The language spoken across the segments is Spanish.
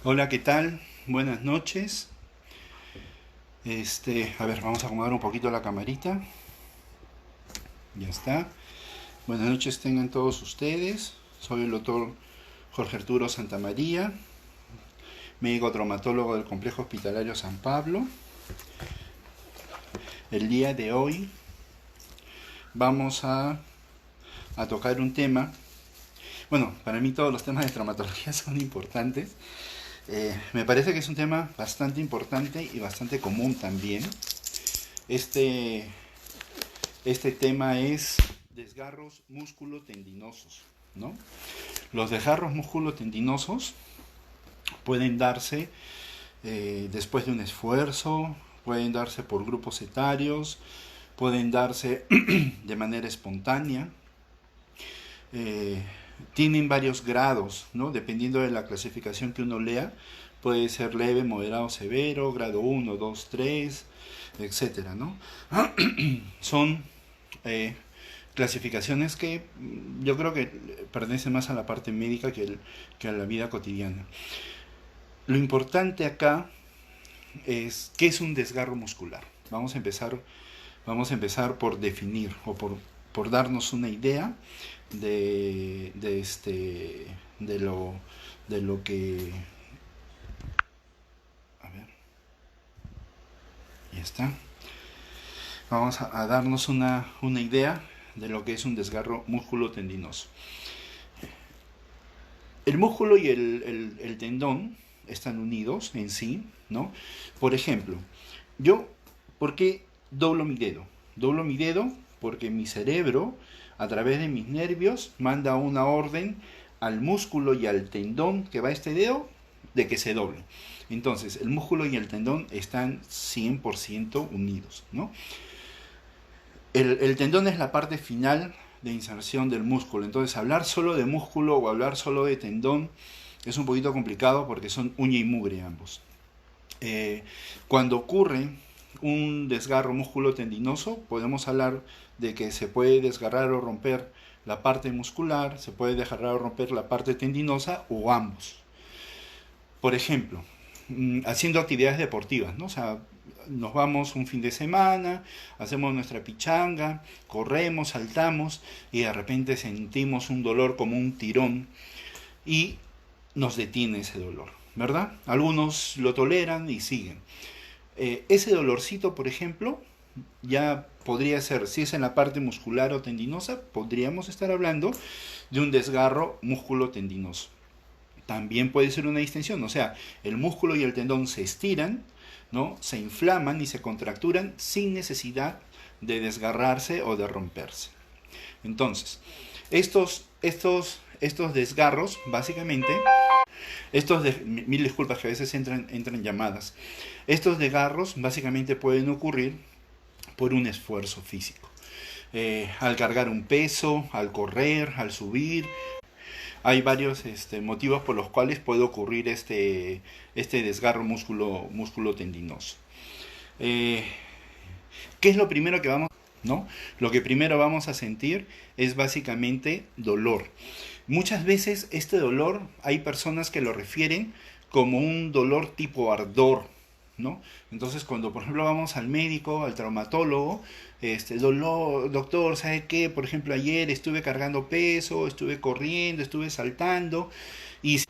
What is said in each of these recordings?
Hola, ¿qué tal? Buenas noches. A ver, vamos a acomodar un poquito la camarita. Ya está. Buenas noches tengan todos ustedes. Soy el doctor Jorge Arturo Santamaría, médico traumatólogo del Complejo Hospitalario San Pablo. El día de hoy vamos a tocar un tema. Bueno, para mí todos los temas de traumatología son importantes. Me parece que es un tema bastante importante y bastante común también. Este, este tema es desgarros músculo-tendinosos, ¿no? Los desgarros músculo-tendinosos pueden darse después de un esfuerzo, pueden darse por grupos etarios, pueden darse de manera espontánea. Eh, Tienen varios grados, ¿no? Dependiendo de la clasificación que uno lea, puede ser leve, moderado, severo, grado 1, 2, 3, etcétera, ¿no? Son eh, clasificaciones que yo creo que pertenecen más a la parte médica que a la vida cotidiana. Lo importante acá es qué es un desgarro muscular. Vamos a empezar por definir o por darnos una idea de, de, este, de, lo, de lo que... A ver, ya está. Vamos a darnos una idea de lo que es un desgarro músculo-tendinoso. El músculo y el tendón están unidos en sí, ¿no? Por ejemplo, yo, ¿por qué doblo mi dedo? Doblo mi dedo porque mi cerebro, a través de mis nervios, manda una orden al músculo y al tendón que va a este dedo de que se doble. Entonces, el músculo y el tendón están 100% unidos, ¿no? El tendón es la parte final de inserción del músculo. Entonces, hablar solo de músculo o hablar solo de tendón es un poquito complicado porque son uña y mugre ambos. Eh, Cuando ocurre un desgarro músculo-tendinoso, podemos hablar de que se puede desgarrar o romper la parte muscular, se puede desgarrar o romper la parte tendinosa o ambos. Por ejemplo, haciendo actividades deportivas, ¿no? O sea, nos vamos un fin de semana, hacemos nuestra pichanga, corremos, saltamos y de repente sentimos un dolor como un tirón y nos detiene ese dolor, ¿verdad? Algunos lo toleran y siguen. Ese dolorcito, por ejemplo, ya podría ser, si es en la parte muscular o tendinosa, podríamos estar hablando de un desgarro músculo-tendinoso. También puede ser una distensión, o sea, el músculo y el tendón se estiran, ¿no? Se inflaman y se contracturan sin necesidad de desgarrarse o de romperse. Entonces, estos desgarros, básicamente, mil disculpas que a veces entran llamadas, estos desgarros básicamente pueden ocurrir por un esfuerzo físico. Al cargar un peso, al correr, al subir, hay varios motivos por los cuales puede ocurrir este desgarro músculo tendinoso. Eh, ¿Qué es lo primero que vamos a sentir? ¿No? Lo que primero vamos a sentir es básicamente dolor. Muchas veces este dolor hay personas que lo refieren como un dolor tipo ardor, ¿no? Entonces cuando por ejemplo vamos al médico, al traumatólogo, dolor, doctor, ¿sabe qué? Por ejemplo ayer estuve cargando peso, estuve corriendo, estuve saltando y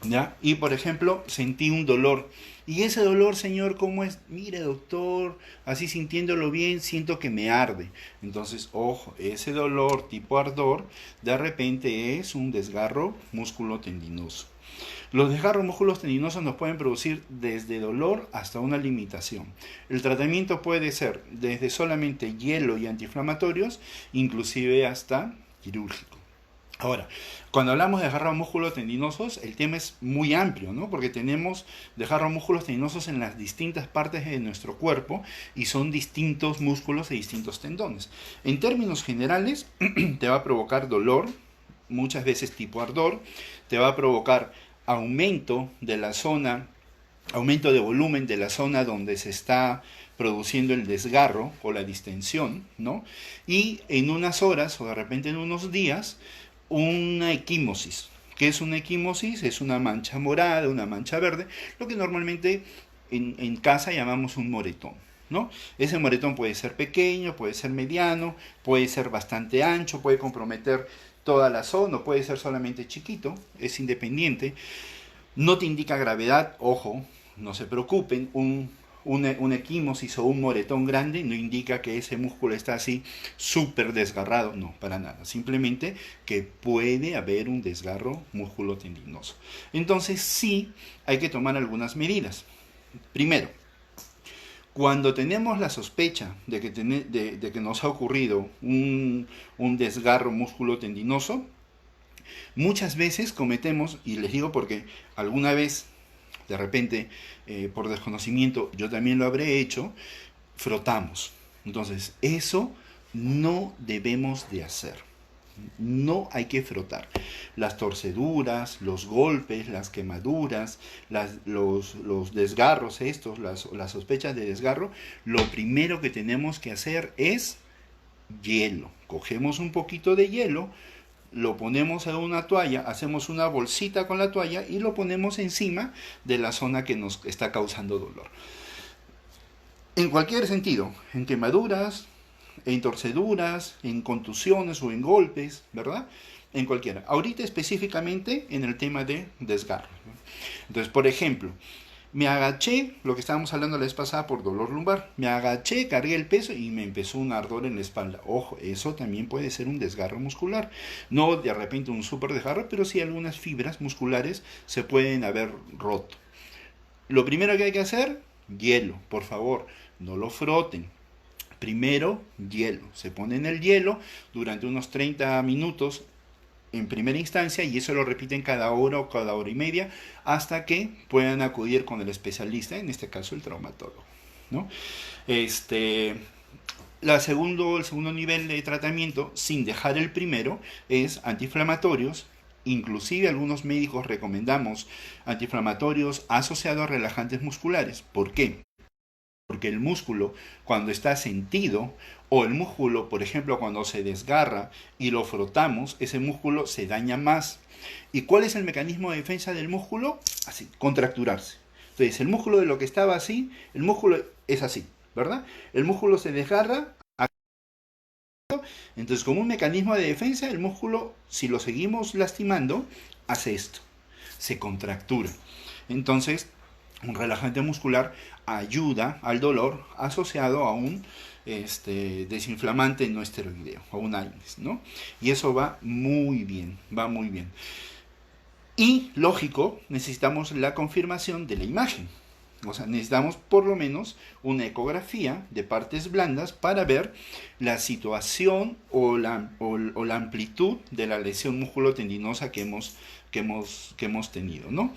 ¿ya? Y por ejemplo, sentí un dolor. Y ese dolor, señor, ¿cómo es? Mire, doctor, así sintiéndolo bien, siento que me arde. Entonces, ojo, ese dolor tipo ardor, de repente es un desgarro músculo-tendinoso. Los desgarros músculos tendinosos nos pueden producir desde dolor hasta una limitación. El tratamiento puede ser desde solamente hielo y antiinflamatorios, inclusive hasta quirúrgico. Ahora, cuando hablamos de desgarros músculos tendinosos, el tema es muy amplio, ¿no? Porque tenemos desgarros músculos tendinosos en las distintas partes de nuestro cuerpo y son distintos músculos y distintos tendones. En términos generales, te va a provocar dolor, muchas veces tipo ardor, te va a provocar aumento de la zona, aumento de volumen de la zona donde se está produciendo el desgarro o la distensión, ¿no? Y en unas horas o de repente en unos días una equimosis. ¿Qué es una equimosis? Es una mancha morada, una mancha verde, lo que normalmente en casa llamamos un moretón, ¿no? Ese moretón puede ser pequeño, puede ser mediano, puede ser bastante ancho, puede comprometer toda la zona, o puede ser solamente chiquito, es independiente. No te indica gravedad, ojo, no se preocupen, una equimosis o un moretón grande no indica que ese músculo está así súper desgarrado, no, para nada, simplemente que puede haber un desgarro músculo-tendinoso. Entonces sí hay que tomar algunas medidas. Primero, cuando tenemos la sospecha de que nos ha ocurrido un desgarro músculo-tendinoso, muchas veces cometemos, y les digo porque alguna vez, de repente, por desconocimiento, yo también lo habré hecho, frotamos. Entonces, eso no debemos de hacer. No hay que frotar. Las torceduras, los golpes, las quemaduras, los desgarros estos, las sospechas de desgarro, lo primero que tenemos que hacer es hielo. Cogemos un poquito de hielo, lo ponemos en una toalla, hacemos una bolsita con la toalla y lo ponemos encima de la zona que nos está causando dolor. En cualquier sentido, en quemaduras, en torceduras, en contusiones o en golpes, ¿verdad? En cualquiera. Ahorita específicamente en el tema de desgarro. Entonces, por ejemplo, me agaché, lo que estábamos hablando la vez pasada por dolor lumbar, me agaché, cargué el peso y me empezó un ardor en la espalda. Ojo, eso también puede ser un desgarro muscular. No de repente un súper desgarro, pero sí algunas fibras musculares se pueden haber roto. Lo primero que hay que hacer, hielo, por favor, no lo froten. Primero, hielo. Se pone en el hielo durante unos 30 minutos en primera instancia y eso lo repiten cada hora o cada hora y media hasta que puedan acudir con el especialista, en este caso el traumatólogo, ¿no? El segundo nivel de tratamiento, sin dejar el primero, es antiinflamatorios. Inclusive algunos médicos recomendamos antiinflamatorios asociados a relajantes musculares. ¿Por qué? Porque el músculo cuando está sentido o el músculo, por ejemplo, cuando se desgarra y lo frotamos, ese músculo se daña más. ¿Y cuál es el mecanismo de defensa del músculo? Así, contracturarse. Entonces, el músculo de lo que estaba así, el músculo es así, ¿verdad? El músculo se desgarra. Entonces, como un mecanismo de defensa, el músculo, si lo seguimos lastimando, hace esto, se contractura. Entonces, un relajante muscular ayuda al dolor asociado a un desinflamante no esteroideo, a un AINES, ¿no? Y eso va muy bien, va muy bien. Y, lógico, necesitamos la confirmación de la imagen. O sea, necesitamos por lo menos una ecografía de partes blandas para ver la situación o la amplitud de la lesión musculotendinosa que hemos tenido, ¿no?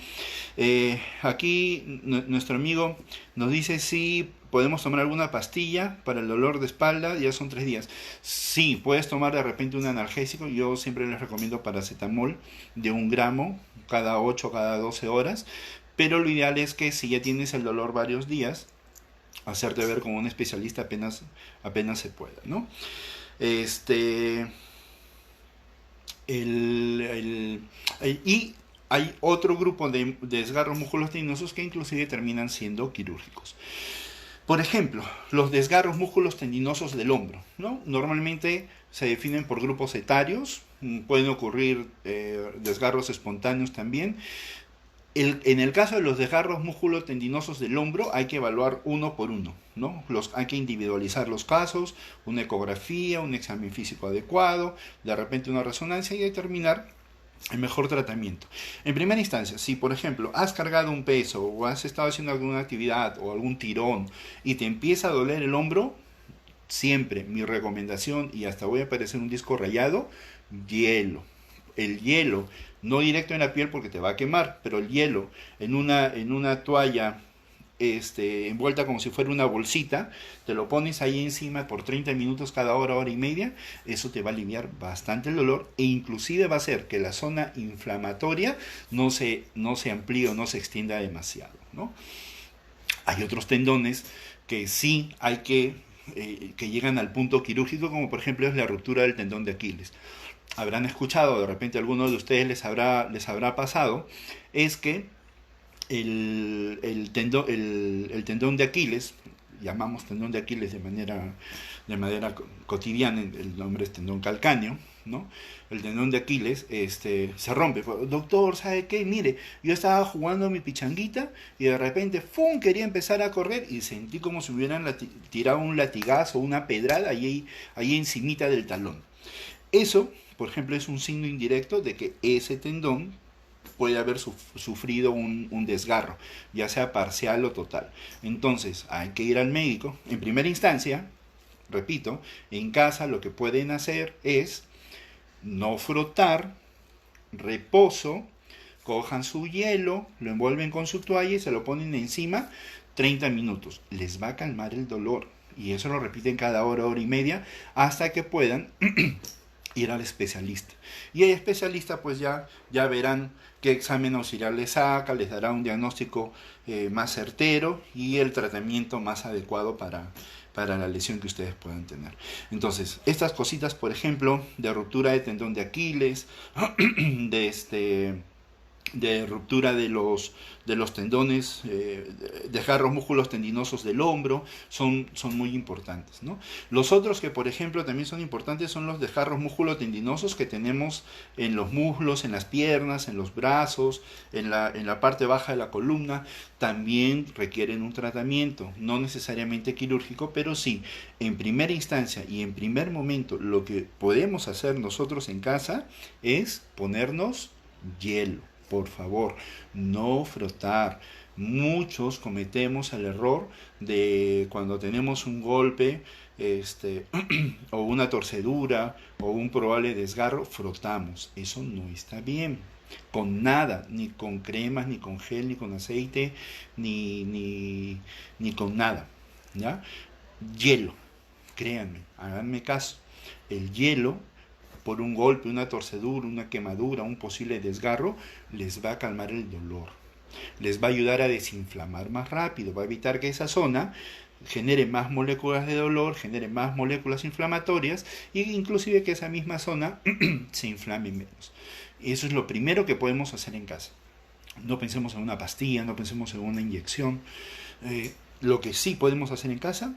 Aquí nuestro amigo nos dice si podemos tomar alguna pastilla para el dolor de espalda, ya son 3 días. Sí, puedes tomar de repente un analgésico, yo siempre les recomiendo paracetamol de 1 gramo cada 8 o cada 12 horas, pero lo ideal es que si ya tienes el dolor varios días, hacerte ver con un especialista apenas se pueda, ¿no? Y hay otro grupo de desgarros musculotendinosos que inclusive terminan siendo quirúrgicos. Por ejemplo, los desgarros músculos tendinosos del hombro, ¿no? Normalmente se definen por grupos etarios, pueden ocurrir desgarros espontáneos también. En el caso de los desgarros musculotendinosos del hombro hay que evaluar uno por uno, ¿no? Hay que individualizar los casos, una ecografía, un examen físico adecuado, de repente una resonancia y determinar el mejor tratamiento. En primera instancia, si por ejemplo has cargado un peso o has estado haciendo alguna actividad o algún tirón y te empieza a doler el hombro, siempre mi recomendación, y hasta voy a aparecer un disco rayado, hielo. El hielo, no directo en la piel porque te va a quemar, pero el hielo en una toalla envuelta como si fuera una bolsita, te lo pones ahí encima por 30 minutos cada hora, hora y media, eso te va a aliviar bastante el dolor e inclusive va a hacer que la zona inflamatoria no se amplíe o no se extienda demasiado, ¿no? Hay otros tendones que sí hay que llegan al punto quirúrgico, como por ejemplo es la ruptura del tendón de Aquiles. habrán escuchado, de repente a alguno de ustedes les habrá pasado, es que el tendón de Aquiles, llamamos tendón de Aquiles de manera cotidiana, el nombre es tendón calcáneo, ¿no? El tendón de Aquiles se rompe. Doctor, ¿sabe qué? Mire, yo estaba jugando mi pichanguita y de repente, ¡fum!, quería empezar a correr y sentí como si me hubieran tirado un latigazo, una pedrada ahí encimita del talón. Eso, por ejemplo, es un signo indirecto de que ese tendón puede haber sufrido un desgarro, ya sea parcial o total. Entonces, hay que ir al médico. En primera instancia, repito, en casa lo que pueden hacer es no frotar, reposo, cojan su hielo, lo envuelven con su toalla y se lo ponen encima 30 minutos. Les va a calmar el dolor. Y eso lo repiten cada hora, hora y media, hasta que puedan ir al especialista. Y el especialista pues ya verán qué examen auxiliar les saca, les dará un diagnóstico más certero y el tratamiento más adecuado para la lesión que ustedes puedan tener. Entonces, estas cositas, por ejemplo, de ruptura de tendón de Aquiles, de ruptura de los tendones, desgarros músculos tendinosos del hombro, son muy importantes, ¿no? Los otros que, por ejemplo, también son importantes son los desgarros músculo-tendinosos que tenemos en los muslos, en las piernas, en los brazos, en la parte baja de la columna. También requieren un tratamiento, no necesariamente quirúrgico, pero sí, en primera instancia y en primer momento, lo que podemos hacer nosotros en casa es ponernos hielo. Por favor, no frotar. Muchos cometemos el error de cuando tenemos un golpe o una torcedura o un probable desgarro, frotamos. Eso no está bien. Con nada, ni con cremas, ni con gel, ni con aceite, ni con nada. ¿Ya? Hielo, créanme, háganme caso. El hielo, por un golpe, una torcedura, una quemadura, un posible desgarro, les va a calmar el dolor. Les va a ayudar a desinflamar más rápido, va a evitar que esa zona genere más moléculas de dolor, genere más moléculas inflamatorias e inclusive que esa misma zona se inflame menos. Y eso es lo primero que podemos hacer en casa. No pensemos en una pastilla, no pensemos en una inyección. Lo que sí podemos hacer en casa,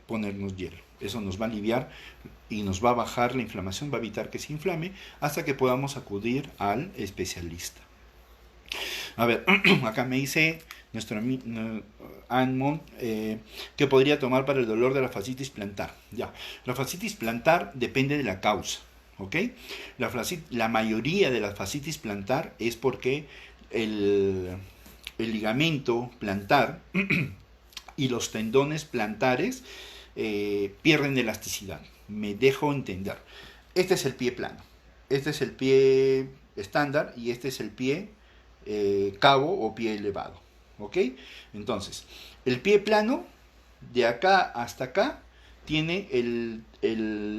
ponernos hielo. Eso nos va a aliviar y nos va a bajar la inflamación, va a evitar que se inflame hasta que podamos acudir al especialista. A ver, acá me dice nuestro amigo Anmon, ¿qué podría tomar para el dolor de la fascitis plantar? Ya, la fascitis plantar depende de la causa, ¿ok? La mayoría de la fascitis plantar es porque el ligamento plantar y los tendones plantares pierden elasticidad. Me dejo entender. Este es el pie plano, este es el pie estándar y este es el pie cabo o pie elevado, ¿ok? Entonces, el pie plano, de acá hasta acá, tiene el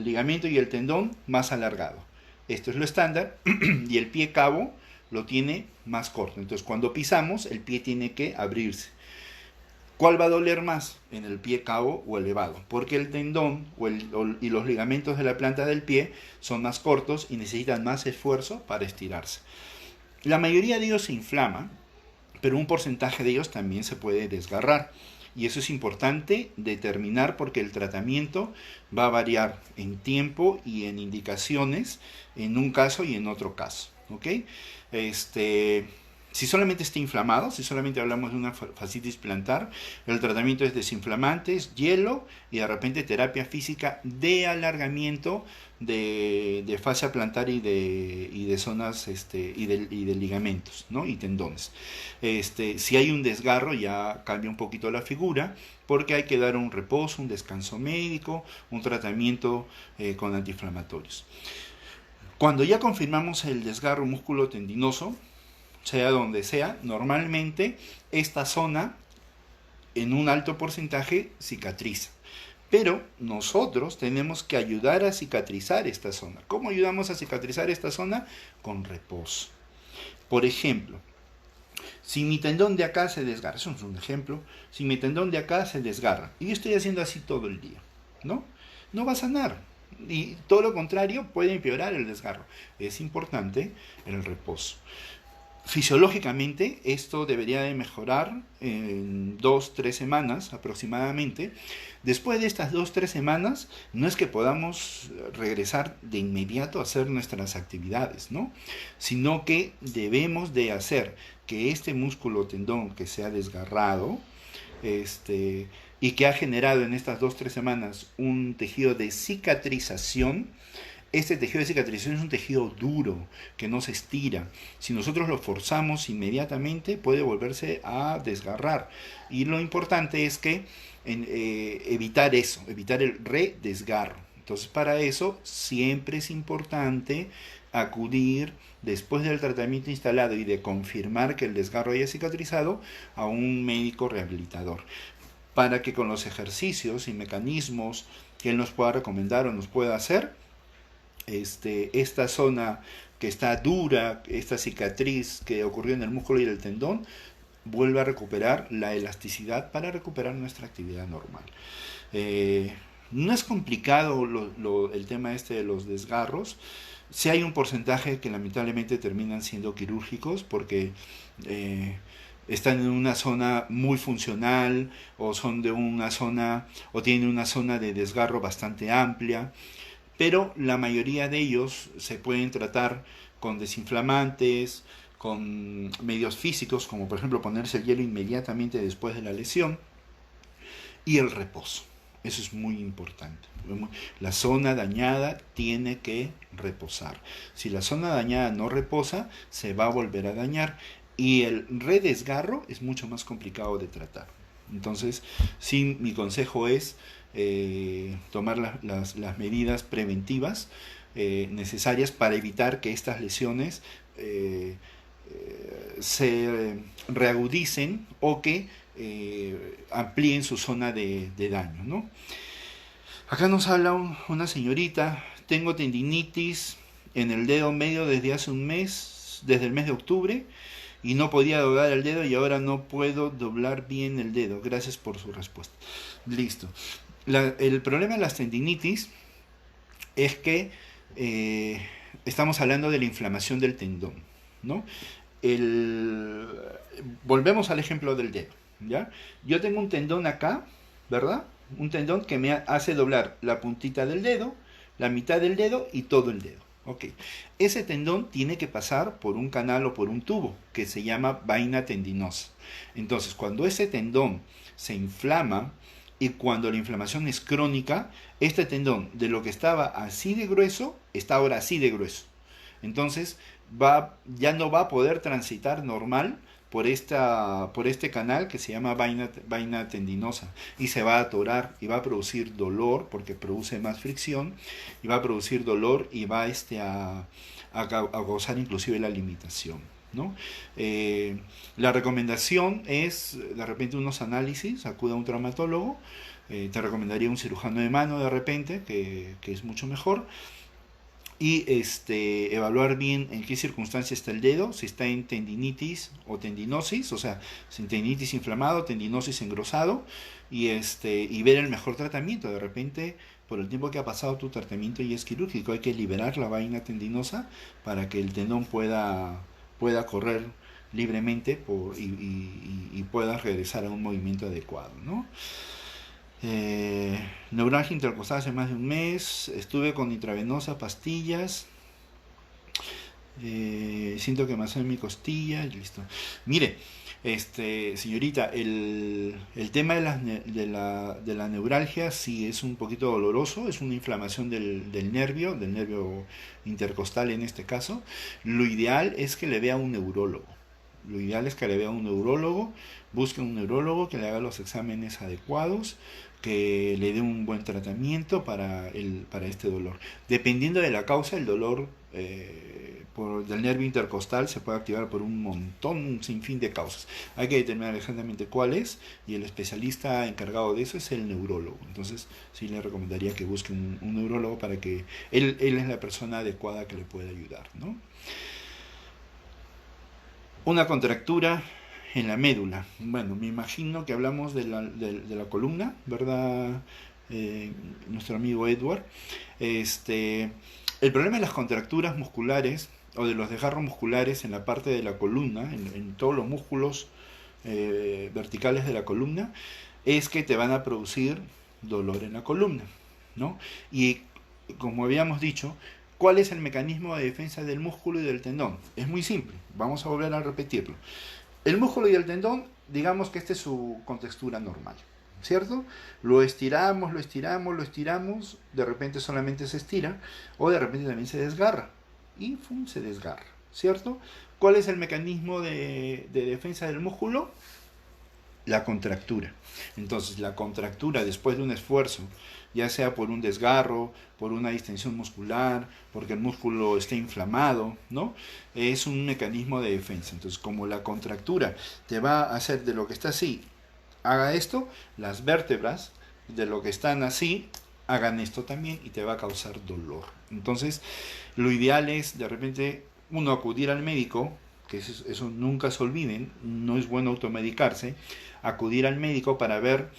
ligamento y el tendón más alargado. Esto es lo estándar y el pie cabo lo tiene más corto. Entonces, cuando pisamos, el pie tiene que abrirse. ¿Cuál va a doler más? En el pie cabo o elevado, porque el tendón y los ligamentos de la planta del pie son más cortos y necesitan más esfuerzo para estirarse. La mayoría de ellos se inflama, pero un porcentaje de ellos también se puede desgarrar. Y eso es importante determinar porque el tratamiento va a variar en tiempo y en indicaciones en un caso y en otro caso, ¿ok? Si solamente está inflamado, si solamente hablamos de una fascitis plantar, el tratamiento es desinflamantes, hielo y de repente terapia física de alargamiento de fascia plantar y de zonas y de ligamentos, ¿no? Y tendones. Si hay un desgarro ya cambia un poquito la figura porque hay que dar un reposo, un descanso médico, un tratamiento con antiinflamatorios. Cuando ya confirmamos el desgarro músculo tendinoso, sea donde sea, normalmente esta zona en un alto porcentaje cicatriza. Pero nosotros tenemos que ayudar a cicatrizar esta zona. ¿Cómo ayudamos a cicatrizar esta zona? Con reposo. Por ejemplo, si mi tendón de acá se desgarra, eso es un ejemplo, si mi tendón de acá se desgarra y yo estoy haciendo así todo el día, ¿no? No va a sanar. Y todo lo contrario puede empeorar el desgarro. Es importante el reposo. Fisiológicamente esto debería de mejorar en 2-3 semanas aproximadamente. Después de estas 2-3 semanas no es que podamos regresar de inmediato a hacer nuestras actividades, ¿no? Sino que debemos de hacer que este músculo tendón que se ha desgarrado, y que ha generado en estas 2-3 semanas un tejido de cicatrización. Este tejido de cicatrización es un tejido duro que no se estira. Si nosotros lo forzamos inmediatamente puede volverse a desgarrar. Y lo importante es que evitar eso, evitar el redesgarro. Entonces para eso siempre es importante acudir después del tratamiento instalado y de confirmar que el desgarro haya cicatrizado a un médico rehabilitador, para que con los ejercicios y mecanismos que él nos pueda recomendar o nos pueda hacer, esta zona que está dura, esta cicatriz que ocurrió en el músculo y el tendón, vuelve a recuperar la elasticidad para recuperar nuestra actividad normal. No es complicado el tema de los desgarros. Sí hay un porcentaje que lamentablemente terminan siendo quirúrgicos porque están en una zona muy funcional o son de una zona o tienen una zona de desgarro bastante amplia, pero la mayoría de ellos se pueden tratar con desinflamantes, con medios físicos, como por ejemplo ponerse el hielo inmediatamente después de la lesión, y el reposo. Eso es muy importante. La zona dañada tiene que reposar. Si la zona dañada no reposa, se va a volver a dañar. Y el redesgarro es mucho más complicado de tratar. Entonces, sí, mi consejo es tomar las medidas preventivas necesarias para evitar que estas lesiones se reagudicen o que amplíen su zona de daño, ¿no? Acá nos habla una señorita: tengo tendinitis en el dedo medio desde hace un mes, desde el mes de octubre, y no podía doblar el dedo y ahora no puedo doblar bien el dedo. Gracias por su respuesta. Listo. El problema de las tendinitis es que estamos hablando de la inflamación del tendón, ¿no? Volvemos al ejemplo del dedo, ¿ya? Yo tengo un tendón acá, ¿verdad? Un tendón que me hace doblar la puntita del dedo, la mitad del dedo y todo el dedo. Ok. Ese tendón tiene que pasar por un canal o por un tubo que se llama vaina tendinosa. Entonces, cuando ese tendón se inflama y cuando la inflamación es crónica, este tendón de lo que estaba así de grueso está ahora así de grueso. Entonces ya no va a poder transitar normal por este canal que se llama vaina tendinosa, y se va a atorar y va a producir dolor porque produce más fricción, y va a producir dolor y va a causar inclusive la limitación, ¿no? La recomendación es de repente unos análisis, acuda a un traumatólogo, te recomendaría un cirujano de mano de repente, que es mucho mejor, y evaluar bien en qué circunstancia está el dedo, si está en tendinitis o tendinosis, o sea, sin tendinitis inflamado, tendinosis engrosado, y ver el mejor tratamiento. De repente, por el tiempo que ha pasado, tu tratamiento ya es quirúrgico, hay que liberar la vaina tendinosa para que el tendón pueda correr libremente y pueda regresar a un movimiento adecuado, ¿no? Neuralgia intercostal hace más de un mes, estuve con intravenosa, pastillas, siento que me hace mi costilla, listo. Mire, señorita, el tema de la neuralgia sí es un poquito doloroso, es una inflamación del nervio intercostal en este caso. Lo ideal es que le vea un neurólogo. Lo ideal es que le vea un neurólogo, busque un neurólogo que le haga los exámenes adecuados, que le dé un buen tratamiento para este dolor. Dependiendo de la causa, el dolor del nervio intercostal se puede activar por un sinfín de causas. Hay que determinar exactamente cuál es, y el especialista encargado de eso es el neurólogo. Entonces sí le recomendaría que busque un neurólogo para que él es la persona adecuada que le pueda ayudar, ¿no? Una contractura en la médula. Bueno, me imagino que hablamos de la columna, ¿verdad, nuestro amigo Edward. El problema de las contracturas musculares o de los desgarros musculares en la parte de la columna, en todos los músculos verticales de la columna, es que te van a producir dolor en la columna, ¿no? Y como habíamos dicho, ¿cuál es el mecanismo de defensa del músculo y del tendón? Es muy simple, vamos a volver a repetirlo. El músculo y el tendón, digamos que esta es su contextura normal, ¿cierto? Lo estiramos, lo estiramos, lo estiramos, de repente solamente se estira o de repente también se desgarra y ¡fum! Se desgarra, ¿cierto? ¿Cuál es el mecanismo de defensa del músculo? La contractura. Entonces, la contractura después de un esfuerzo, ya sea por un desgarro, por una distensión muscular, porque el músculo está inflamado, ¿no? Es un mecanismo de defensa. Entonces, como la contractura te va a hacer de lo que está así, haga esto, las vértebras de lo que están así, hagan esto también y te va a causar dolor. Entonces, lo ideal es de repente uno acudir al médico, que eso nunca se olviden, no es bueno automedicarse, acudir al médico para ver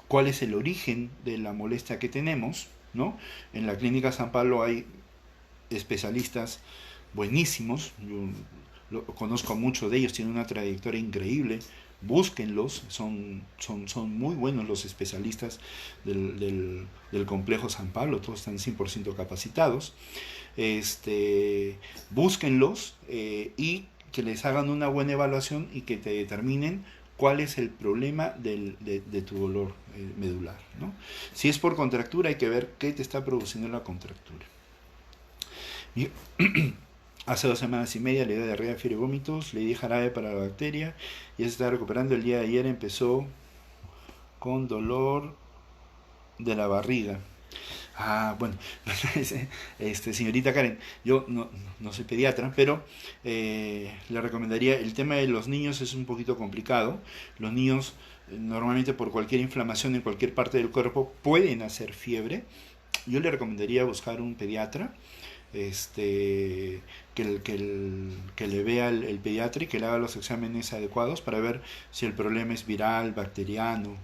cuál es el origen de la molestia que tenemos, ¿no? En la clínica San Pablo hay especialistas buenísimos, yo conozco a muchos de ellos, tienen una trayectoria increíble, búsquenlos, son muy buenos los especialistas del complejo San Pablo, todos están 100% capacitados. Búsquenlos y que les hagan una buena evaluación y que te determinen cuál es el problema de tu dolor medular, ¿no? Si es por contractura, hay que ver qué te está produciendo la contractura. Hace 2 semanas y media le dio diarrea, fiebre y vómitos, le di jarabe para la bacteria, ya se está recuperando. El día de ayer empezó con dolor de la barriga. Bueno, señorita Karen, yo no soy pediatra, pero le recomendaría, el tema de los niños es un poquito complicado. Los niños normalmente por cualquier inflamación en cualquier parte del cuerpo pueden hacer fiebre. Yo le recomendaría buscar un pediatra, que le vea el pediatra y que le haga los exámenes adecuados para ver si el problema es viral, bacteriano.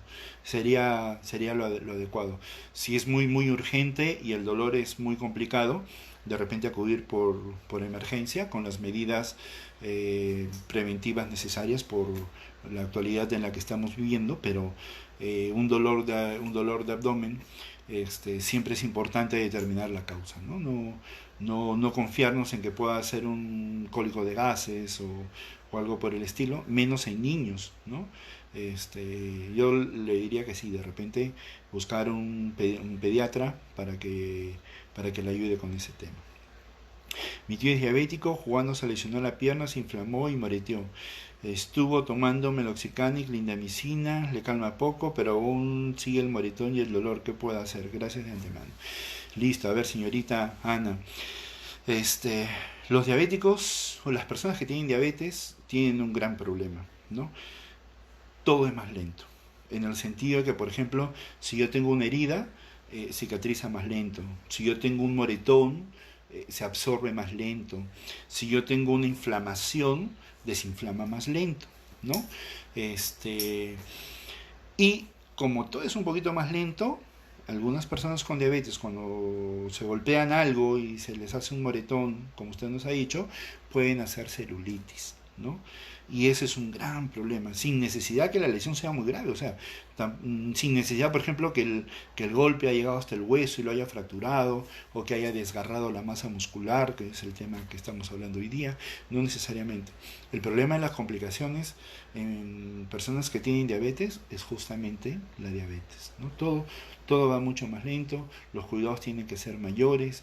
Sería lo adecuado. Si es muy urgente y el dolor es muy complicado, de repente acudir por emergencia con las medidas preventivas necesarias por la actualidad en la que estamos viviendo, pero un dolor de abdomen, siempre es importante determinar la causa, ¿no? No confiarnos en que pueda ser un cólico de gases o algo por el estilo, menos en niños, ¿no? Yo le diría que sí, de repente buscar un pediatra para que le ayude con ese tema. Mi tío es diabético, jugando se lesionó la pierna, se inflamó y moreteó. Estuvo tomando meloxicam y clindamicina, le calma poco, pero aún sigue el moretón y el dolor. ¿Qué puedo hacer? Gracias de antemano. Listo, a ver, señorita Ana. Los diabéticos o las personas que tienen diabetes tienen un gran problema, ¿no? Todo es más lento. En el sentido de que, por ejemplo, si yo tengo una herida, cicatriza más lento. Si yo tengo un moretón, se absorbe más lento. Si yo tengo una inflamación, desinflama más lento, ¿no? Y como todo es un poquito más lento, algunas personas con diabetes, cuando se golpean algo y se les hace un moretón, como usted nos ha dicho, pueden hacer celulitis, ¿no? Y ese es un gran problema, sin necesidad que la lesión sea muy grave, o sea, sin necesidad, por ejemplo, que el golpe haya llegado hasta el hueso y lo haya fracturado, o que haya desgarrado la masa muscular, que es el tema que estamos hablando hoy día, no necesariamente. El problema de las complicaciones en personas que tienen diabetes es justamente la diabetes, ¿no? Todo va mucho más lento, los cuidados tienen que ser mayores,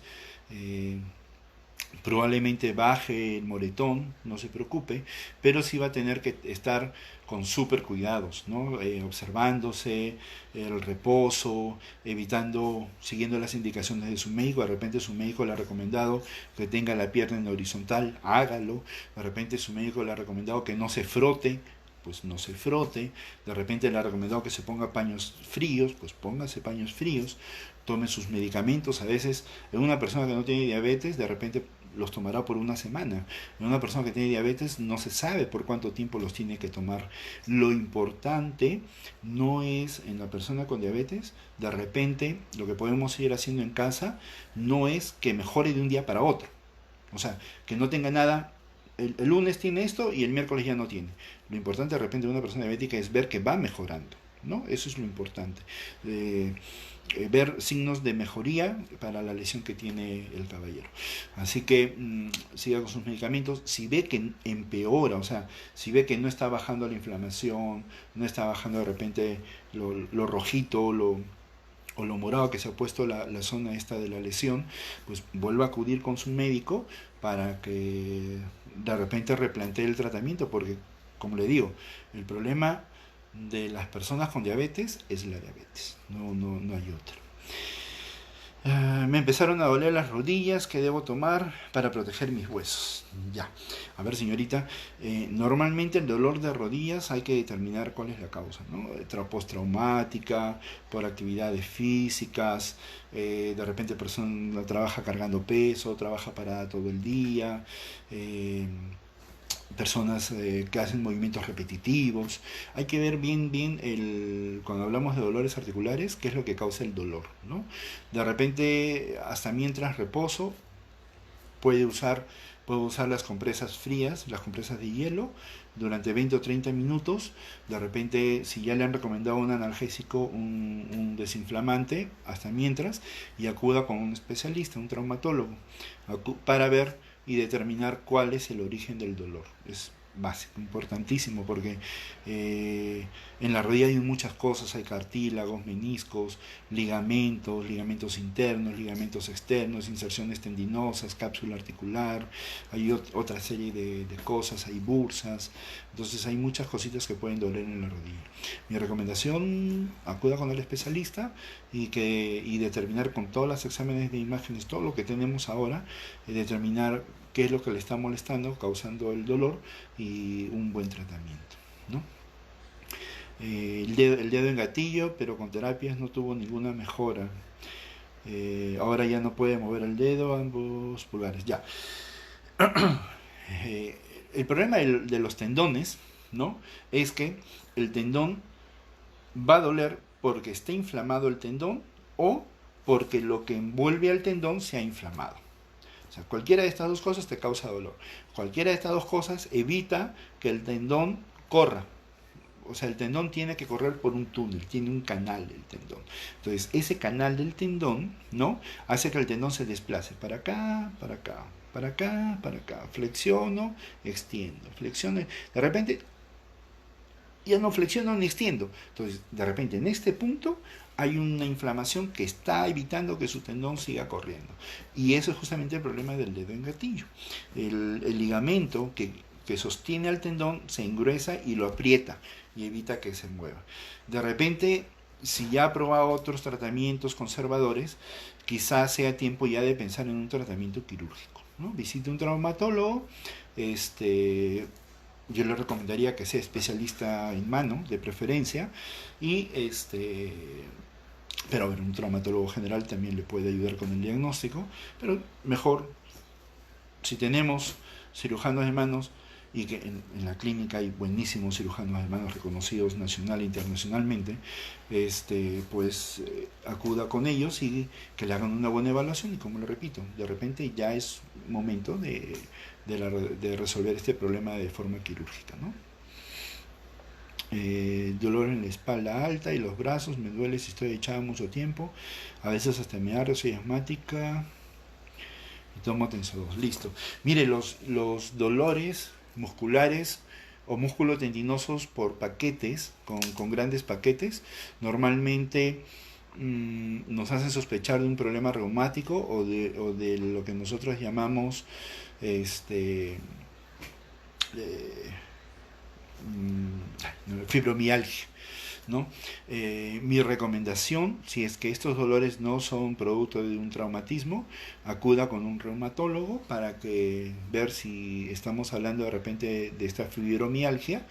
probablemente baje el moretón, no se preocupe, pero sí va a tener que estar con súper cuidados, ¿no? Observándose, el reposo, siguiendo las indicaciones de su médico. De repente su médico le ha recomendado que tenga la pierna en horizontal, hágalo. De repente su médico le ha recomendado que no se frote, pues no se frote. De repente le ha recomendado que se ponga paños fríos, pues póngase paños fríos. Tome sus medicamentos. A veces en una persona que no tiene diabetes, de repente los tomará por una semana. En una persona que tiene diabetes no se sabe por cuánto tiempo los tiene que tomar. Lo importante no es en la persona con diabetes, de repente lo que podemos ir haciendo en casa no es que mejore de un día para otro. O sea, que no tenga nada, el lunes tiene esto y el miércoles ya no tiene. Lo importante de repente de una persona diabética es ver que va mejorando, ¿no? Eso es lo importante. Ver signos de mejoría para la lesión que tiene el caballero. Así que siga con sus medicamentos. Si ve que empeora, o sea, si ve que no está bajando la inflamación, no está bajando de repente lo rojito, o lo morado que se ha puesto la zona esta de la lesión, pues vuelva a acudir con su médico para que de repente replantee el tratamiento, porque como le digo, el problema de las personas con diabetes es la diabetes, no hay otra. Me empezaron a doler las rodillas, ¿qué debo tomar para proteger mis huesos? Ya, a ver señorita, normalmente el dolor de rodillas hay que determinar cuál es la causa, ¿no? Postraumática, por actividades físicas, de repente persona trabaja cargando peso, trabaja parada todo el día, personas que hacen movimientos repetitivos. Hay que ver bien cuando hablamos de dolores articulares, qué es lo que causa el dolor, ¿no? De repente, hasta mientras reposo, puedo usar las compresas frías, las compresas de hielo, durante 20 o 30 minutos. De repente, si ya le han recomendado un analgésico, un desinflamante, hasta mientras, y acuda con un especialista, un traumatólogo, para ver y determinar cuál es el origen del dolor. Es básico, importantísimo, porque en la rodilla hay muchas cosas, hay cartílagos, meniscos, ligamentos internos, ligamentos externos, inserciones tendinosas, cápsula articular, hay otra serie de cosas, hay bursas, entonces hay muchas cositas que pueden doler en la rodilla. Mi recomendación, acuda con el especialista y determinar con todos los exámenes de imágenes, todo lo que tenemos ahora, determinar qué es lo que le está molestando, causando el dolor, y un buen tratamiento, ¿no? El dedo en gatillo, pero con terapias no tuvo ninguna mejora. Ahora ya no puede mover el dedo, ambos pulgares, ya. El problema de los tendones, ¿no? Es que el tendón va a doler porque está inflamado el tendón o porque lo que envuelve al tendón se ha inflamado. O sea, cualquiera de estas dos cosas te causa dolor. Cualquiera de estas dos cosas evita que el tendón corra. O sea, el tendón tiene que correr por un túnel, tiene un canal del tendón. Entonces, ese canal del tendón, ¿no?, hace que el tendón se desplace para acá, para acá, para acá, para acá. Flexiono, extiendo, flexiono. De repente, ya no flexiono ni extiendo. Entonces, de repente, en este punto hay una inflamación que está evitando que su tendón siga corriendo. Y eso es justamente el problema del dedo en gatillo. El ligamento que sostiene al tendón se engruesa y lo aprieta y evita que se mueva. De repente, si ya ha probado otros tratamientos conservadores, quizás sea tiempo ya de pensar en un tratamiento quirúrgico, ¿no? Visite un traumatólogo, yo le recomendaría que sea especialista en mano, de preferencia, y pero a ver, un traumatólogo general también le puede ayudar con el diagnóstico, pero mejor, si tenemos cirujanos de manos, y que en la clínica hay buenísimos cirujanos de manos reconocidos nacional e internacionalmente, pues acuda con ellos y que le hagan una buena evaluación, y como le repito, de repente ya es momento de resolver este problema de forma quirúrgica, ¿no? Dolor en la espalda alta y los brazos, me duele si estoy echada mucho tiempo, a veces hasta me arde, soy asmática y tomo Tenso-2. Listo. Mire, los dolores musculares o músculo-tendinosos por paquetes, con grandes paquetes, normalmente nos hacen sospechar de un problema reumático o de lo que nosotros llamamos fibromialgia, ¿no? Mi recomendación, si es que estos dolores no son producto de un traumatismo, acuda con un reumatólogo para ver si estamos hablando de repente de esta fibromialgia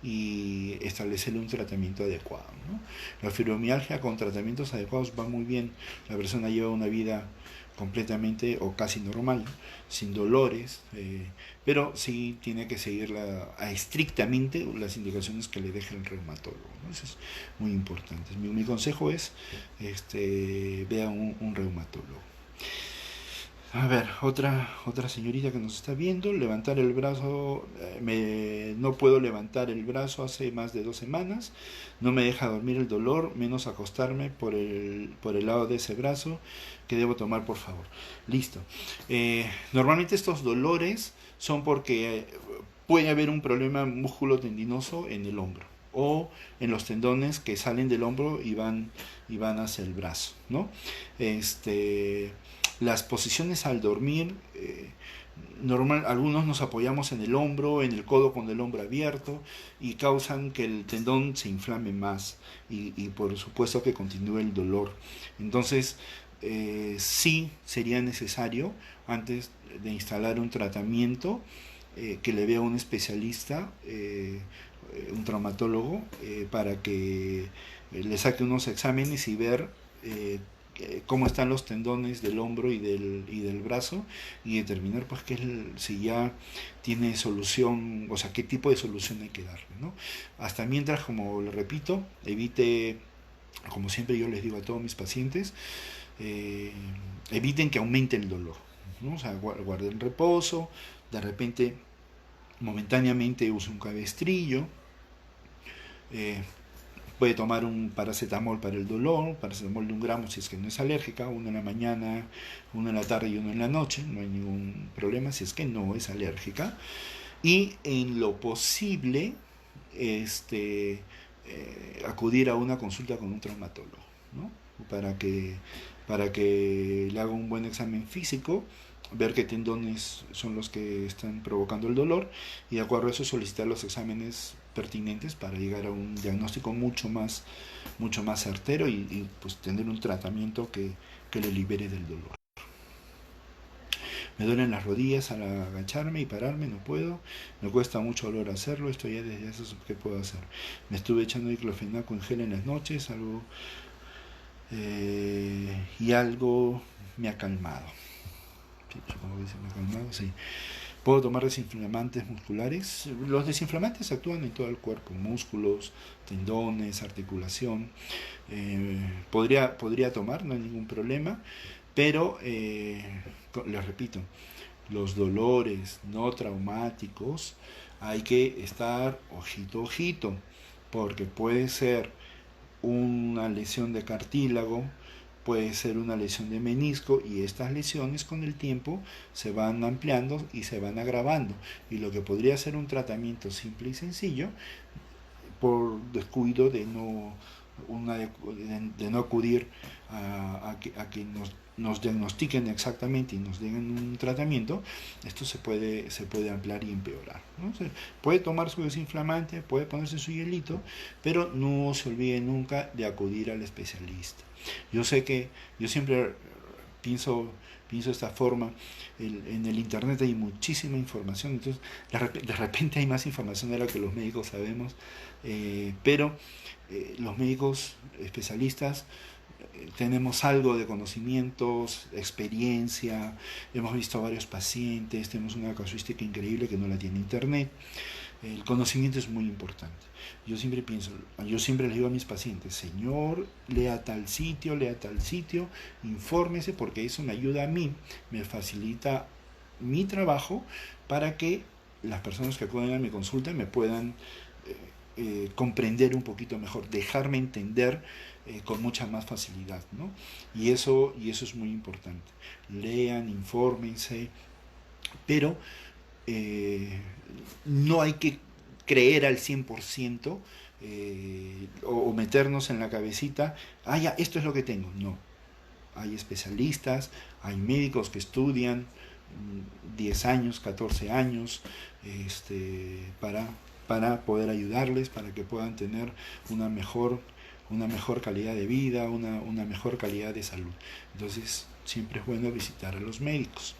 y establecerle un tratamiento adecuado, ¿no? La fibromialgia con tratamientos adecuados va muy bien. La persona lleva una vida completamente o casi normal, sin dolores, pero sí tiene que seguir estrictamente las indicaciones que le deje el reumatólogo, ¿no? Eso es muy importante. Mi consejo es vea un reumatólogo. A ver, otra señorita que nos está viendo, levantar el brazo, no puedo levantar el brazo hace más de 2 semanas, no me deja dormir el dolor, menos acostarme por el lado de ese brazo, ¿qué debo tomar, por favor? Listo. Normalmente estos dolores son porque puede haber un problema músculo-tendinoso en el hombro o en los tendones que salen del hombro y van hacia el brazo, ¿no? Las posiciones al dormir, algunos nos apoyamos en el hombro, en el codo con el hombro abierto y causan que el tendón se inflame más y por supuesto que continúe el dolor. Entonces, sí sería necesario, antes de instalar un tratamiento, que le vea un especialista, un traumatólogo, para que le saque unos exámenes y ver cómo están los tendones del hombro y del brazo y determinar pues si ya tiene solución, o sea, qué tipo de solución hay que darle, ¿no? Hasta mientras, como le repito, evite, como siempre yo les digo a todos mis pacientes, eviten que aumente el dolor, ¿no? O sea, guarden reposo, de repente momentáneamente use un cabestrillo, puede tomar un paracetamol para el dolor, paracetamol de 1 gramo si es que no es alérgica, uno en la mañana, uno en la tarde y uno en la noche, no hay ningún problema si es que no es alérgica. Y en lo posible, acudir a una consulta con un traumatólogo, ¿no? Para que le haga un buen examen físico, ver qué tendones son los que están provocando el dolor y de acuerdo a eso solicitar los exámenes pertinentes para llegar a un diagnóstico mucho más certero y pues tener un tratamiento que le libere del dolor. Me duelen las rodillas al agacharme y pararme, no puedo. Me cuesta mucho dolor hacerlo, esto ya desde hace, ¿qué puedo hacer? Me estuve echando diclofenaco en gel en las noches, y algo me ha calmado. Sí, supongo que me ha calmado, sí. Puedo tomar desinflamantes musculares. Los desinflamantes actúan en todo el cuerpo, músculos, tendones, articulación. Podría tomar, no hay ningún problema, pero les repito, los dolores no traumáticos hay que estar ojito, porque puede ser una lesión de cartílago, puede ser una lesión de menisco y estas lesiones con el tiempo se van ampliando y se van agravando y lo que podría ser un tratamiento simple y sencillo por descuido de no acudir a que nos diagnostiquen exactamente y nos den un tratamiento, esto se puede ampliar y empeorar, ¿no? O sea, puede tomar su desinflamante, puede ponerse su hielito, pero no se olvide nunca de acudir al especialista. Yo sé que yo siempre pienso de esta forma, en el internet hay muchísima información, entonces de repente hay más información de la que los médicos sabemos, pero los médicos especialistas tenemos algo de conocimientos, experiencia, hemos visto a varios pacientes, tenemos una casuística increíble que no la tiene internet. El conocimiento es muy importante. Yo siempre les digo a mis pacientes, señor, lea tal sitio, infórmese, porque eso me ayuda a mí, me facilita mi trabajo para que las personas que acuden a mi consulta me puedan comprender un poquito mejor, dejarme entender con mucha más facilidad, ¿no? Y eso es muy importante. Lean, infórmense, pero no hay que creer al 100% o meternos en la cabecita, ya, esto es lo que tengo. No, hay especialistas, hay médicos que estudian 10 años, 14 años, para poder ayudarles, para que puedan tener una mejor calidad de vida, una mejor calidad de salud. Entonces, siempre es bueno visitar a los médicos.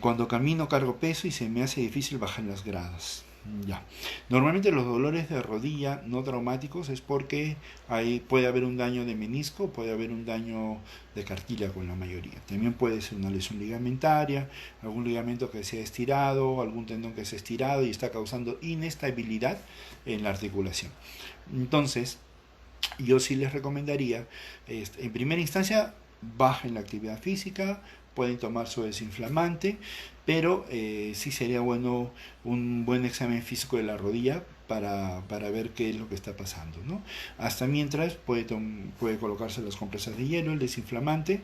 Cuando camino cargo peso y se me hace difícil bajar las gradas. Ya. Normalmente los dolores de rodilla no traumáticos es porque puede haber un daño de menisco, puede haber un daño de cartílago en la mayoría. También puede ser una lesión ligamentaria, algún ligamento que se ha estirado, algún tendón que se ha estirado y está causando inestabilidad en la articulación. Entonces, yo sí les recomendaría, en primera instancia, bajen la actividad física, pueden tomar su desinflamante, pero sí sería bueno un buen examen físico de la rodilla para ver qué es lo que está pasando, ¿no? Hasta mientras puede colocarse las compresas de hielo, el desinflamante,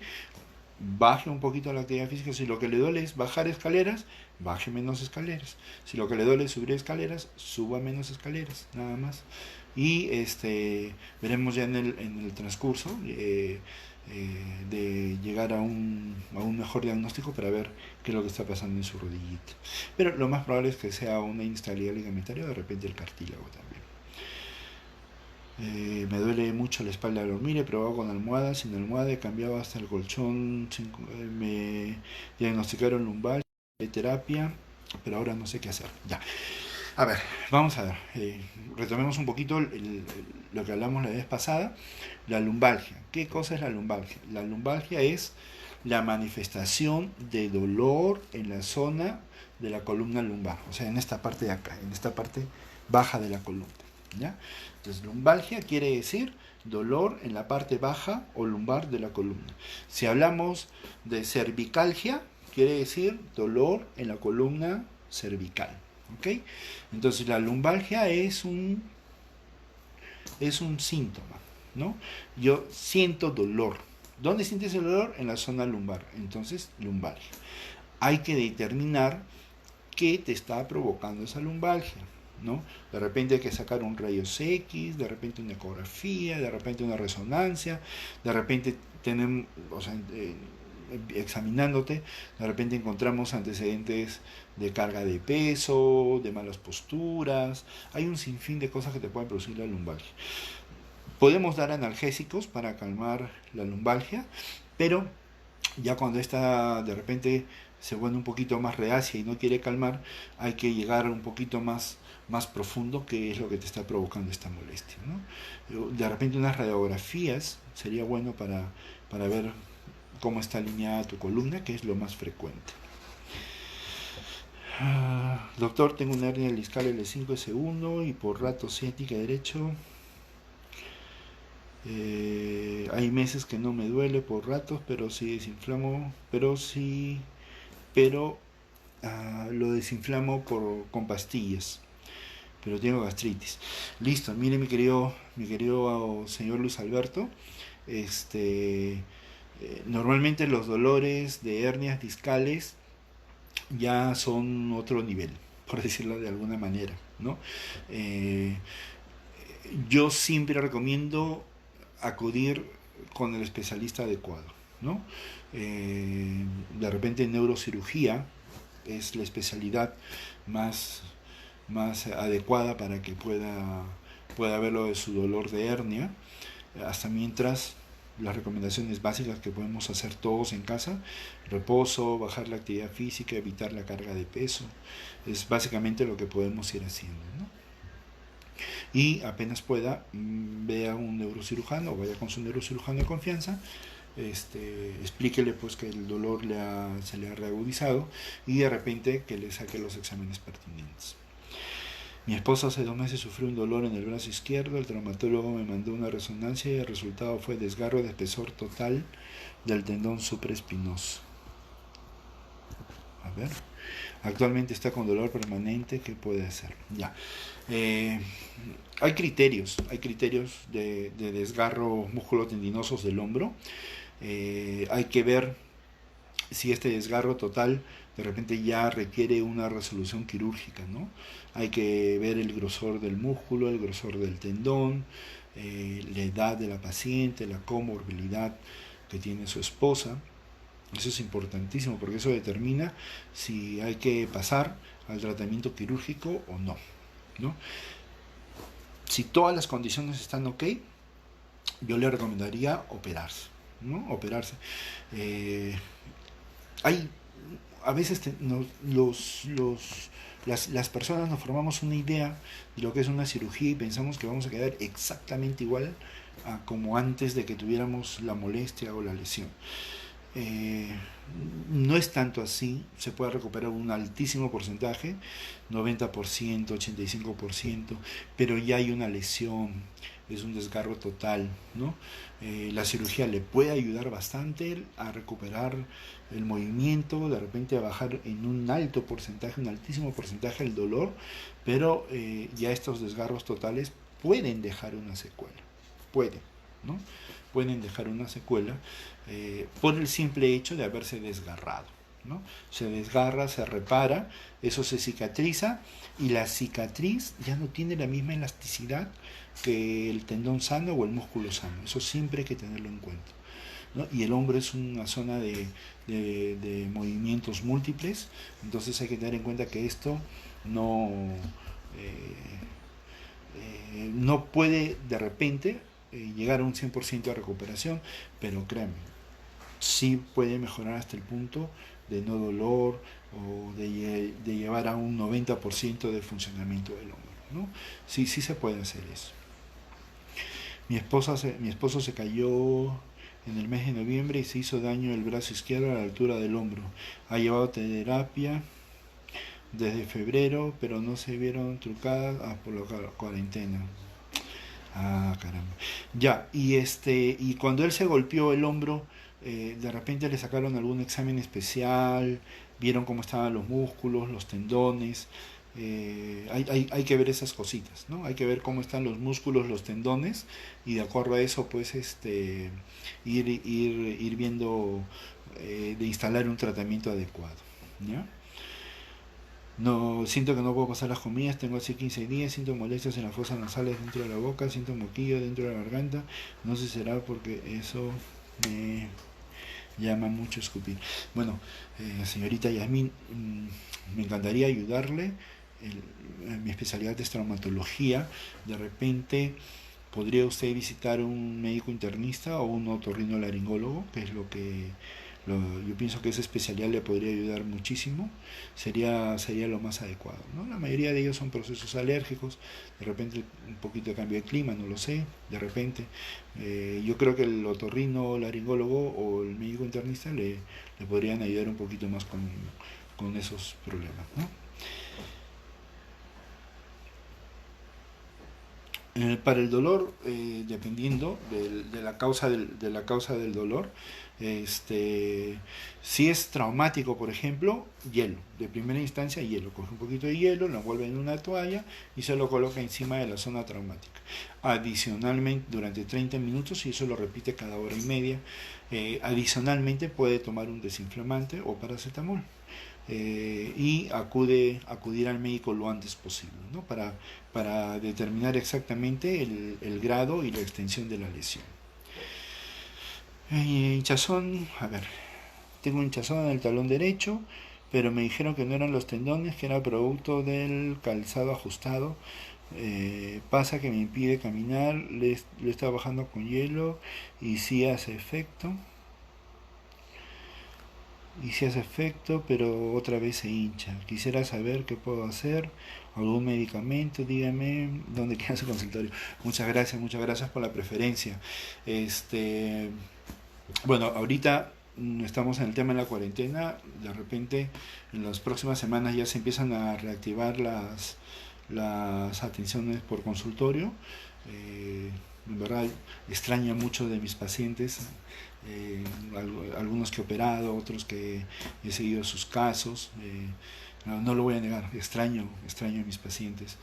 baje un poquito la actividad física. Si lo que le duele es bajar escaleras, baje menos escaleras. Si lo que le duele es subir escaleras, suba menos escaleras, nada más. Y veremos ya en el transcurso de llegar a un mejor diagnóstico para ver qué es lo que está pasando en su rodillita. Pero lo más probable es que sea una inestabilidad ligamentaria o de repente el cartílago también. Me duele mucho la espalda al dormir, he probado con almohada, sin almohada, he cambiado hasta el colchón, me diagnosticaron lumbar, terapia, pero ahora no sé qué hacer. Ya. A ver, vamos a ver, retomemos un poquito lo que hablamos la vez pasada, la lumbalgia. ¿Qué cosa es la lumbalgia? La lumbalgia es la manifestación de dolor en la zona de la columna lumbar, o sea, en esta parte de acá, en esta parte baja de la columna, ¿ya? Entonces, lumbalgia quiere decir dolor en la parte baja o lumbar de la columna. Si hablamos de cervicalgia, quiere decir dolor en la columna cervical. ¿Ok? Entonces la lumbalgia es un síntoma, ¿no? Yo siento dolor. ¿Dónde sientes el dolor? En la zona lumbar. Entonces, lumbalgia. Hay que determinar qué te está provocando esa lumbalgia, ¿no? De repente hay que sacar un rayos X, de repente una ecografía, de repente una resonancia, de repente tenemos, o sea, examinándote, de repente encontramos antecedentes de carga de peso, de malas posturas, hay un sinfín de cosas que te pueden producir la lumbalgia. Podemos dar analgésicos para calmar la lumbalgia, pero ya cuando esta de repente se vuelve un poquito más reacia y no quiere calmar, hay que llegar un poquito más profundo, que es lo que te está provocando esta molestia, ¿no? De repente unas radiografías sería bueno para ver cómo está alineada tu columna, que es lo más frecuente. Doctor, tengo una hernia discal L5 S1 y por rato ciática derecho. Hay meses que no me duele por ratos, pero sí desinflamo, pero lo desinflamo con pastillas, pero tengo gastritis. Listo, mire mi querido señor Luis Alberto, normalmente los dolores de hernias discales ya son otro nivel, por decirlo de alguna manera, ¿no? Yo siempre recomiendo acudir con el especialista adecuado, ¿no? De repente neurocirugía es la especialidad más adecuada para que pueda ver lo de su dolor de hernia. Hasta mientras, las recomendaciones básicas que podemos hacer todos en casa: reposo, bajar la actividad física, evitar la carga de peso, es básicamente lo que podemos ir haciendo, ¿no? Y apenas pueda, vea un neurocirujano o vaya con su neurocirujano de confianza, explíquele pues que el dolor se le ha reagudizado y de repente que le saque los exámenes pertinentes. Mi esposa hace 2 meses sufrió un dolor en el brazo izquierdo, el traumatólogo me mandó una resonancia y el resultado fue desgarro de espesor total del tendón supraespinoso. A ver, actualmente está con dolor permanente, ¿qué puede hacer? Ya. Hay criterios de desgarro músculo-tendinosos del hombro. Hay que ver si este desgarro total de repente ya requiere una resolución quirúrgica, ¿no? Hay que ver el grosor del músculo, el grosor del tendón, la edad de la paciente, la comorbilidad que tiene su esposa. Eso es importantísimo porque eso determina si hay que pasar al tratamiento quirúrgico o no, ¿no? Si todas las condiciones están ok, yo le recomendaría operarse, ¿no? Operarse. A veces las personas nos formamos una idea de lo que es una cirugía y pensamos que vamos a quedar exactamente igual a como antes de que tuviéramos la molestia o la lesión. Eh, no es tanto así, se puede recuperar un altísimo porcentaje, 90%, 85%, pero ya hay una lesión, es un desgarro total, ¿no? La cirugía le puede ayudar bastante a recuperar el movimiento, de repente a bajar en un alto porcentaje, un altísimo porcentaje el dolor, pero ya estos desgarros totales pueden dejar una secuela, pueden, ¿no? Pueden dejar una secuela por el simple hecho de haberse desgarrado, ¿no? Se desgarra, se repara, eso se cicatriza y la cicatriz ya no tiene la misma elasticidad que el tendón sano o el músculo sano. Eso siempre hay que tenerlo en cuenta, ¿no? Y el hombro es una zona de movimientos múltiples, entonces hay que tener en cuenta que esto no, no puede de repente llegar a un 100% de recuperación, pero créanme, sí puede mejorar hasta el punto de no dolor o de llevar a un 90% de funcionamiento del hombro, ¿no? Sí, sí se puede hacer eso. Mi esposo se cayó en el mes de noviembre y se hizo daño el brazo izquierdo a la altura del hombro. Ha llevado terapia desde febrero, pero no se vieron trucadas por la cuarentena. Ah, caramba. Ya, y cuando él se golpeó el hombro, de repente le sacaron algún examen especial, vieron cómo estaban los músculos, los tendones. Hay que ver esas cositas, ¿no? Hay que ver cómo están los músculos, los tendones, y de acuerdo a eso, pues, ir viendo de instalar un tratamiento adecuado, ¿ya? No, siento que no puedo pasar las comidas, tengo así 15 días, siento molestias en las fosas nasales dentro de la boca, siento moquillo dentro de la garganta, no sé si será porque eso me llama mucho a escupir. Bueno, señorita Yasmin, me encantaría ayudarle, mi especialidad es traumatología, de repente podría usted visitar un médico internista o un otorrinolaringólogo, que es lo que yo pienso que esa especialidad le podría ayudar muchísimo, sería lo más adecuado, ¿no? La mayoría de ellos son procesos alérgicos, de repente un poquito de cambio de clima, no lo sé, de repente. Yo creo que el otorrino laringólogo o el médico internista le podrían ayudar un poquito más con esos problemas, ¿no? Para el dolor, dependiendo de la causa del dolor, si es traumático, por ejemplo, hielo. De primera instancia, hielo. Coge un poquito de hielo, lo envuelve en una toalla y se lo coloca encima de la zona traumática. Adicionalmente, durante 30 minutos, y eso lo repite cada hora y media, adicionalmente puede tomar un desinflamante o paracetamol. Y acudir al médico lo antes posible, ¿no? Para determinar exactamente el grado y la extensión de la lesión. Hinchazón, a ver, tengo hinchazón en el talón derecho, pero me dijeron que no eran los tendones, que era producto del calzado ajustado. Pasa que me impide caminar, le está bajando con hielo y sí hace efecto. Y si hace efecto, pero otra vez se hincha. Quisiera saber qué puedo hacer, algún medicamento, dígame dónde queda su consultorio. Muchas gracias por la preferencia. Bueno, ahorita estamos en el tema de la cuarentena, de repente en las próximas semanas ya se empiezan a reactivar las atenciones por consultorio. En verdad extraño mucho de mis pacientes, algunos que he operado, otros que he seguido sus casos, no lo voy a negar, extraño a mis pacientes,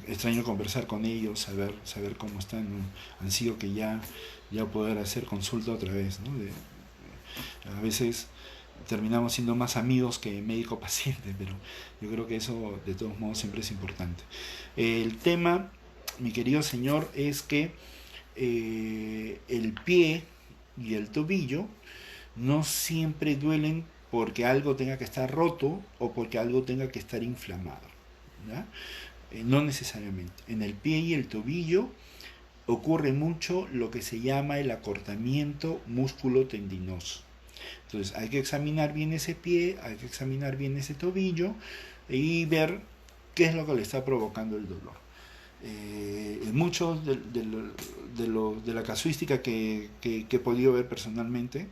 extraño conversar con ellos, saber cómo están, ¿no? Ansío que ya poder hacer consulta otra vez, ¿no? A veces terminamos siendo más amigos que médico-paciente, pero yo creo que eso de todos modos siempre es importante. El tema, mi querido señor, es que el pie y el tobillo no siempre duelen porque algo tenga que estar roto o porque algo tenga que estar inflamado, ¿ya? No necesariamente. En el pie y el tobillo ocurre mucho lo que se llama el acortamiento músculo-tendinoso. Entonces hay que examinar bien ese pie, hay que examinar bien ese tobillo y ver ¿Qué es lo que le está provocando el dolor? Muchos de la casuística que he podido ver personalmente,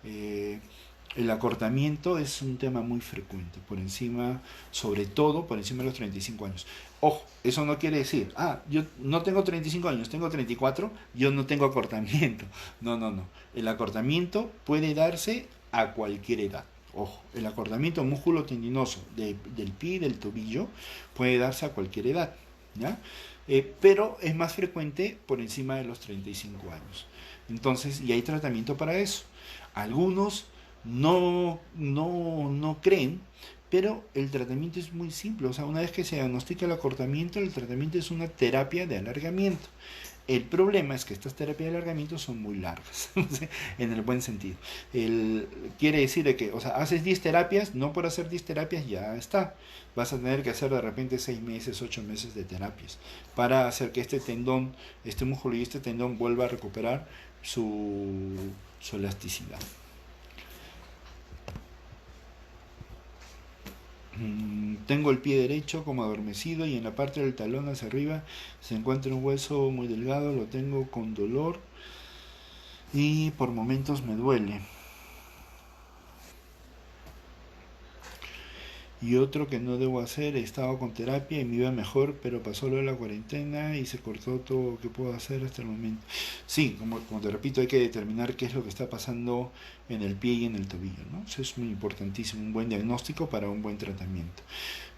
el acortamiento es un tema muy frecuente, por encima, sobre todo por encima de los 35 años. Ojo, eso no quiere decir, yo no tengo 35 años, tengo 34, yo no tengo acortamiento. No, no, no. El acortamiento puede darse a cualquier edad. Ojo, el acortamiento músculo-tendinoso del pie y del tobillo puede darse a cualquier edad, ¿ya? Pero es más frecuente por encima de los 35 años. Entonces, y hay tratamiento para eso. Algunos no creen, pero el tratamiento es muy simple. O sea, una vez que se diagnostica el acortamiento, el tratamiento es una terapia de alargamiento. El problema es que estas terapias de alargamiento son muy largas, en el buen sentido. Quiere decir que, o sea, haces 10 terapias, no por hacer 10 terapias ya está. Vas a tener que hacer de repente 6 meses, 8 meses de terapias para hacer que este tendón, este músculo y este tendón vuelva a recuperar su elasticidad. Tengo el pie derecho como adormecido y en la parte del talón hacia arriba se encuentra un hueso muy delgado, lo tengo con dolor y por momentos me duele. Y otro que no debo hacer, he estado con terapia y me iba mejor, pero pasó lo de la cuarentena y se cortó todo lo que puedo hacer hasta el momento. Sí, como te repito, hay que determinar qué es lo que está pasando en el pie y en el tobillo, ¿no? Eso es muy importantísimo, un buen diagnóstico para un buen tratamiento.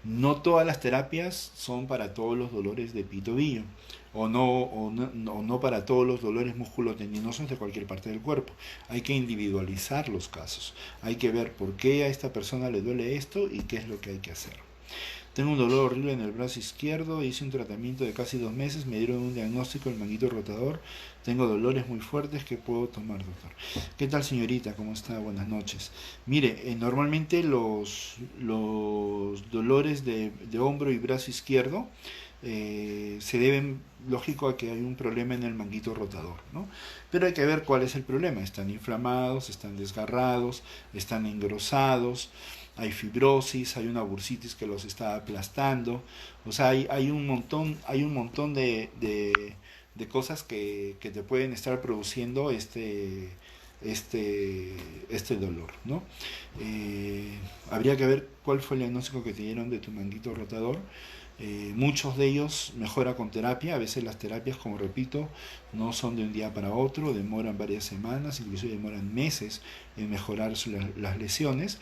No todas las terapias son para todos los dolores de pie y tobillo, o no para todos los dolores musculotendinosos de cualquier parte del cuerpo. Hay que individualizar los casos. Hay que ver por qué a esta persona le duele esto y qué es lo que hay que hacer. Tengo un dolor horrible en el brazo izquierdo, hice un tratamiento de casi 2 meses, me dieron un diagnóstico del manguito rotador, tengo dolores muy fuertes, ¿qué puedo tomar, doctor? ¿Qué tal, señorita? ¿Cómo está? Buenas noches. Mire, normalmente los dolores de hombro y brazo izquierdo se deben, lógico, a que hay un problema en el manguito rotador, ¿no? Pero hay que ver cuál es el problema. Están inflamados, están desgarrados, están engrosados, hay fibrosis, hay una bursitis que los está aplastando. O sea, hay un montón de cosas que te pueden estar produciendo este dolor, ¿no? Habría que ver cuál fue el diagnóstico que te dieron de tu manguito rotador. Muchos de ellos mejora con terapia. A veces las terapias, como repito, no son de un día para otro, demoran varias semanas, incluso demoran meses en mejorar las lesiones.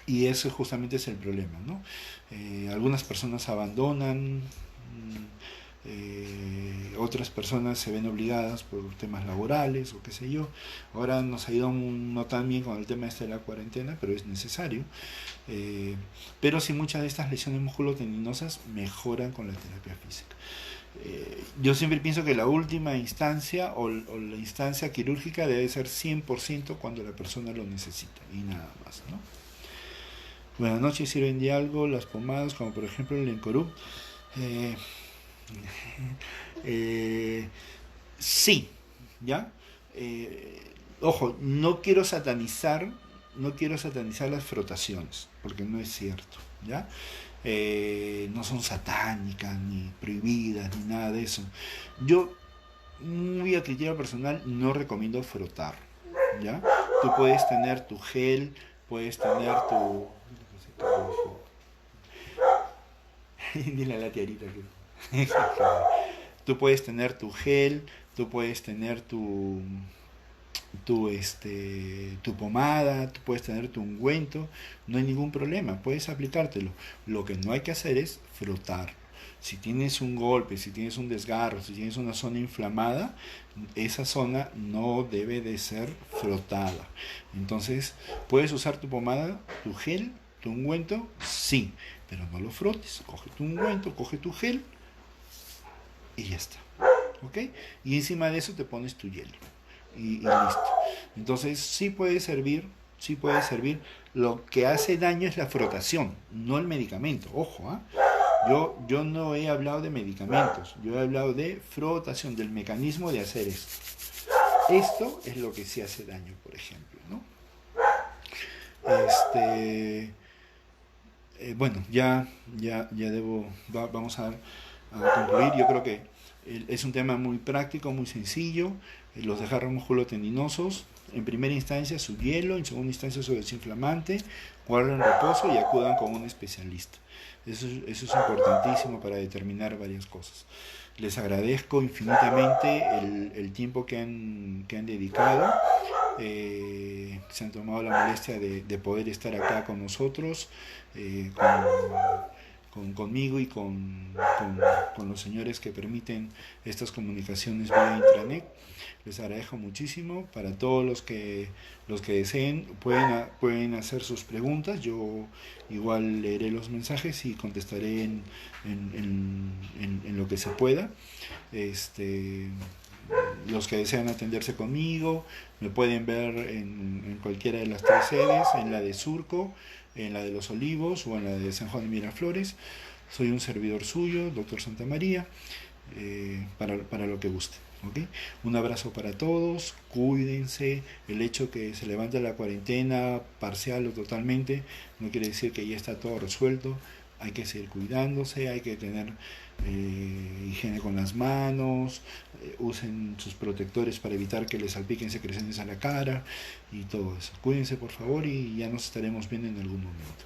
Y eso justamente es el problema, ¿no? Algunas personas abandonan, otras personas se ven obligadas por temas laborales o qué sé yo. Ahora nos ha ido no tan bien con el tema de la cuarentena, pero es necesario. Pero sí, muchas de estas lesiones musculotendinosas mejoran con la terapia física. Yo siempre pienso que la última instancia o la instancia quirúrgica debe ser 100% cuando la persona lo necesita y nada más, ¿no? Buenas noches, ¿sirven de algo las pomadas, como por ejemplo el Lencorup? Sí, ¿ya? Ojo, no quiero satanizar las frotaciones, porque no es cierto, ¿ya? No son satánicas, ni prohibidas, ni nada de eso. Yo, muy a criterio personal, no recomiendo frotar, ¿ya? Tú puedes tener tu gel, puedes tener tu... Dile a la tiarita que... Tú puedes tener tu gel, tú puedes tener tu pomada, tú puedes tener tu ungüento, no hay ningún problema, puedes aplicártelo. Lo que no hay que hacer es frotar. Si tienes un golpe, si tienes un desgarro, si tienes una zona inflamada, esa zona no debe de ser frotada. Entonces, ¿puedes usar tu pomada, tu gel, tu ungüento? Sí, pero no lo frotes. Coge tu ungüento, coge tu gel y ya está. ¿Ok? Y encima de eso te pones tu hielo. Y listo. Entonces, sí puede servir, sí puede servir. Lo que hace daño es la frotación, no el medicamento. Ojo, ¿eh? Yo no he hablado de medicamentos, yo he hablado de frotación, del mecanismo de hacer esto. Esto es lo que sí hace daño, por ejemplo, ¿no? Bueno, vamos a concluir. Yo creo que es un tema muy práctico, muy sencillo. Los desgarros musculotendinosos, en primera instancia su hielo, en segunda instancia su desinflamante, guarden reposo y acudan con un especialista. Eso es importantísimo para determinar varias cosas. Les agradezco infinitamente el tiempo que han dedicado. Se han tomado la molestia de poder estar acá con nosotros, eh, conmigo y con los señores que permiten estas comunicaciones vía intranet. Les agradezco muchísimo. Para todos los que deseen, pueden hacer sus preguntas. Yo igual leeré los mensajes y contestaré en lo que se pueda. Este, los que desean atenderse conmigo me pueden ver en cualquiera de las tres sedes, en la de Surco, en la de Los Olivos o en la de San Juan de Miraflores. Soy un servidor suyo, doctor Santamaría, para lo que guste. ¿Okay? Un abrazo para todos, cuídense. El hecho que se levante la cuarentena parcial o totalmente no quiere decir que ya está todo resuelto. Hay que seguir cuidándose, hay que tener higiene con las manos, usen sus protectores para evitar que les salpiquen secreciones a la cara y todo eso. Cuídense por favor y ya nos estaremos viendo en algún momento.